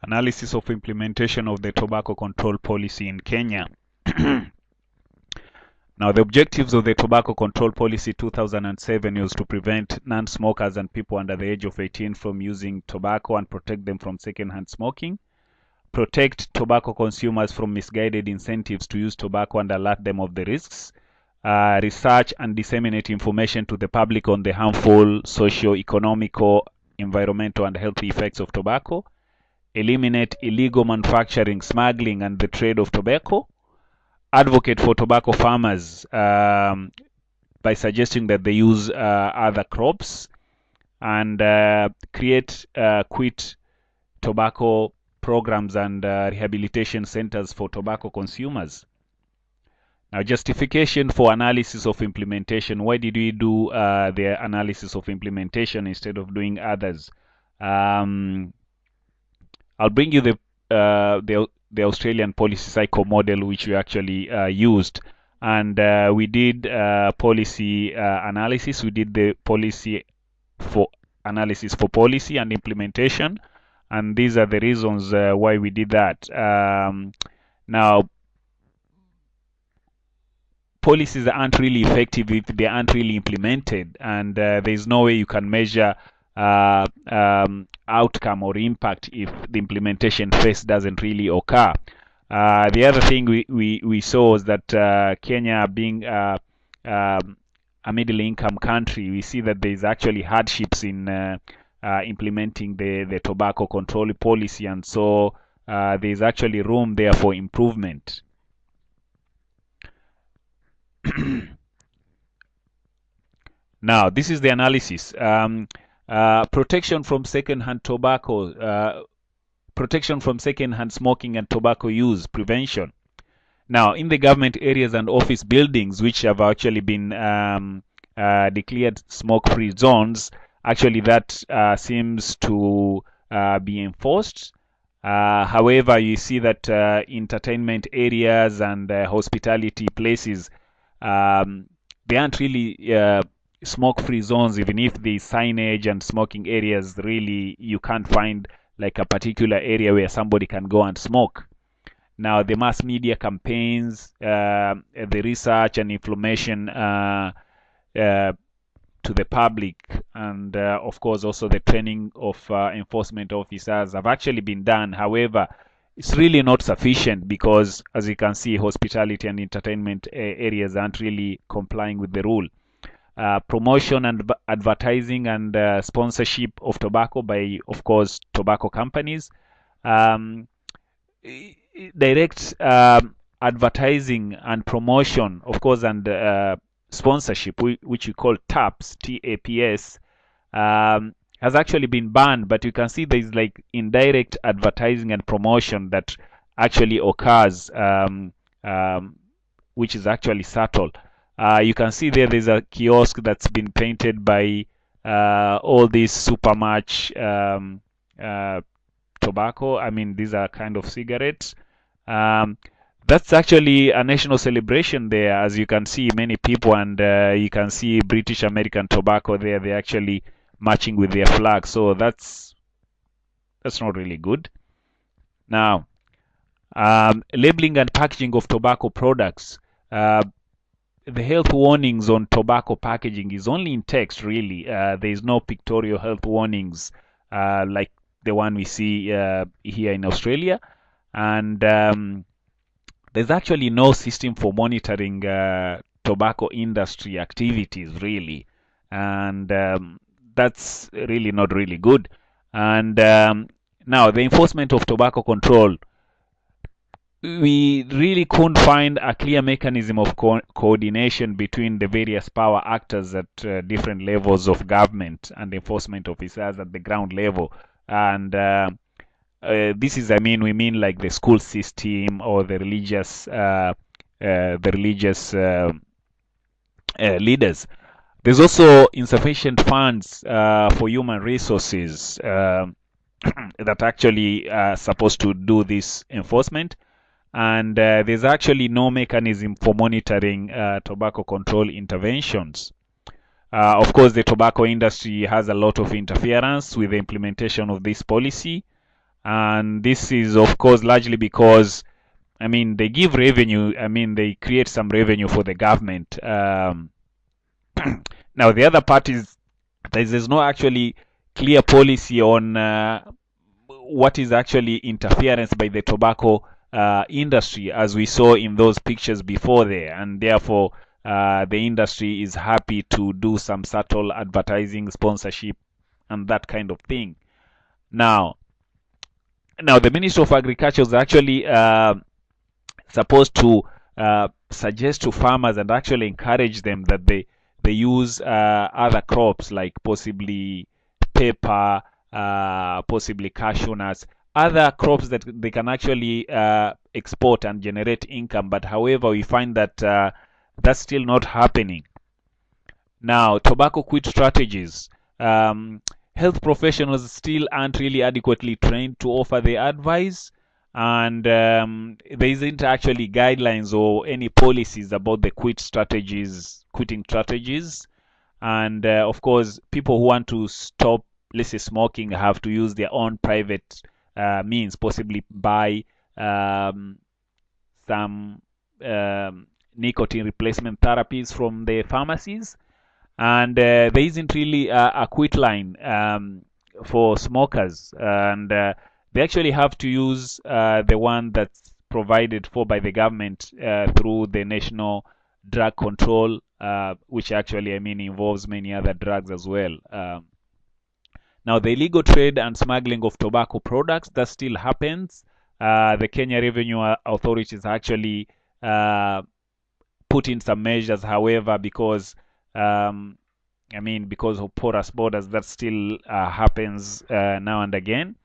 Analysis of implementation of the tobacco control policy in Kenya. Now, the objectives of the Tobacco Control Policy 2007 was to prevent non-smokers and people under the age of 18 from using tobacco and protect them from second-hand smoking, protect tobacco consumers from misguided incentives to use tobacco and alert them of the risks, research and disseminate information to the public on the harmful socio-economical, environmental and health effects of tobacco, eliminate illegal manufacturing, smuggling and the trade of tobacco, advocate for tobacco farmers by suggesting that they use other crops, and create quit tobacco programs and rehabilitation centers for tobacco consumers. Now, justification for analysis of implementation. Why did we do the analysis of implementation instead of doing others? I'll bring you the Australian policy cycle model, which we actually used, and we did policy analysis. We did the policy for analysis for policy and implementation, and these are the reasons why we did that. Now, policies aren't really effective if they aren't really implemented, and there's no way you can measure outcome or impact if the implementation phase doesn't really occur. The other thing we saw is that Kenya being a middle income country, we see that there's actually hardships in implementing the tobacco control policy, and so there's actually room there for improvement. Now, this is the analysis. Protection from second-hand tobacco, protection from second-hand smoking and tobacco use, prevention. Now, in the government areas and office buildings, which have actually been declared smoke-free zones, actually that seems to be enforced. However, you see that entertainment areas and hospitality places, they aren't really smoke-free zones. Even if the signage and smoking areas, really you can't find like a particular area where somebody can go and smoke. Now, the mass media campaigns, the research and information to the public, and of course also the training of enforcement officers have actually been done. However, it's really not sufficient because, as you can see, hospitality and entertainment areas aren't really complying with the rule. Promotion and advertising and sponsorship of tobacco by, of course, tobacco companies. Direct advertising and promotion, of course, and sponsorship, which we call TAPS, TAPS, has actually been banned, but you can see there's like indirect advertising and promotion that actually occurs, which is actually subtle. You can see there's a kiosk that's been painted by all these super much tobacco. I mean, these are kind of cigarettes. That's actually a national celebration there, as you can see many people, and you can see British American tobacco there. They're actually matching with their flag, so that's not really good. Now, labeling and packaging of tobacco products. The health warnings on tobacco packaging is only in text, really. There is no pictorial health warnings like the one we see here in Australia, and there's actually no system for monitoring tobacco industry activities, really, and that's really not really good. And now, the enforcement of tobacco control. We really couldn't find a clear mechanism of coordination between the various power actors at different levels of government and enforcement officers at the ground level. And this is, we mean like the school system or the religious leaders. There's also insufficient funds for human resources that actually are supposed to do this enforcement. And there's actually no mechanism for monitoring tobacco control interventions. Of course, the tobacco industry has a lot of interference with the implementation of this policy. And this is, of course, largely because, I mean, they give revenue. I mean, they create some revenue for the government. Now, the other part is there's no actually clear policy on what is actually interference by the tobacco industry, as we saw in those pictures before there, and therefore the industry is happy to do some subtle advertising, sponsorship, and that kind of thing. Now, the Ministry of Agriculture is actually supposed to suggest to farmers and actually encourage them that they use other crops like possibly pepper, possibly cashew nuts, other crops that they can actually export and generate income. But however, we find that that's still not happening. Now, tobacco quit strategies. Um, Health professionals still aren't really adequately trained to offer the advice, and there isn't actually guidelines or any policies about the quitting strategies. And of course, people who want to stop, let's say, smoking have to use their own private means, possibly buy some nicotine replacement therapies from the pharmacies. And there isn't really a quit line for smokers, and they actually have to use the one that's provided for by the government through the National Drug Control, which actually, I mean, involves many other drugs as well. Now, the illegal trade and smuggling of tobacco products, that still happens. The Kenya Revenue Authorities actually put in some measures, however, because I mean, because of porous borders, that still happens now and again.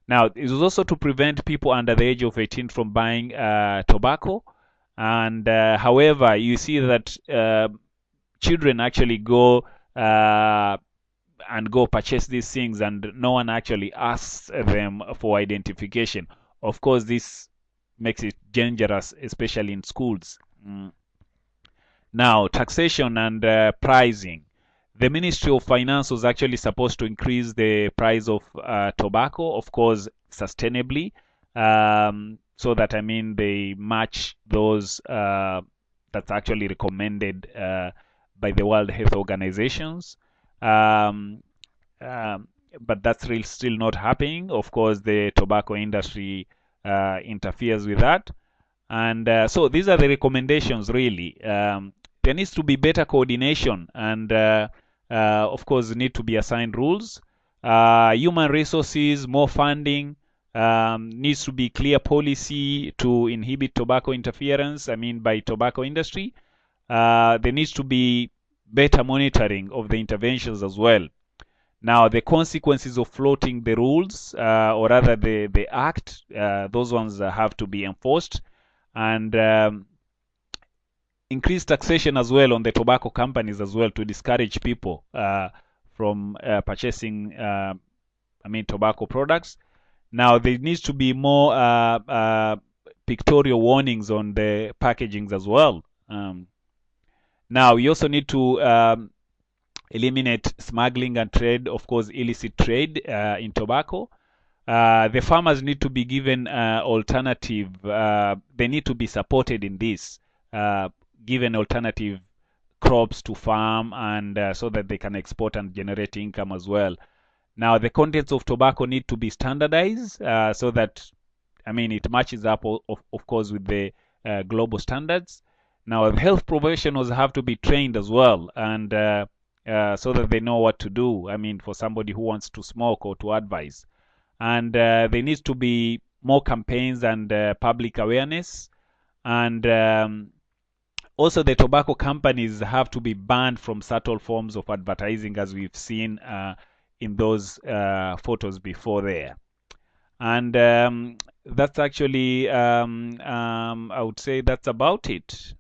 Now, it was also to prevent people under the age of 18 from buying tobacco. And however, you see that children actually go and go purchase these things, and no one actually asks them for identification. Of course, this makes it dangerous, especially in schools. Now, taxation and pricing. The Ministry of Finance was actually supposed to increase the price of tobacco, of course, sustainably, so that, I mean, they match those that's actually recommended by the World Health Organizations. Um, but that's really still not happening. Of course, the tobacco industry interferes with that. And so these are the recommendations, really. There needs to be better coordination, and of course, need to be assigned rules. Human resources, more funding, needs to be clear policy to inhibit tobacco interference, I mean, by tobacco industry. There needs to be better monitoring of the interventions as well. Now, the consequences of floating the rules, or rather the act, those ones have to be enforced. And increased taxation as well on the tobacco companies as well, to discourage people from purchasing, I mean, tobacco products. Now, there needs to be more pictorial warnings on the packagings as well. Now, we also need to eliminate smuggling and trade, of course, illicit trade in tobacco. The farmers need to be given alternative. They need to be supported in this, given alternative crops to farm, and so that they can export and generate income as well. Now, the contents of tobacco need to be standardized so that, I mean, it matches up, of course, with the global standards. Now, health professionals have to be trained as well, and so that they know what to do, I mean, for somebody who wants to smoke or to advise. And there needs to be more campaigns and public awareness. And also, the tobacco companies have to be banned from subtle forms of advertising, as we've seen in those photos before there. And that's actually, I would say that's about it.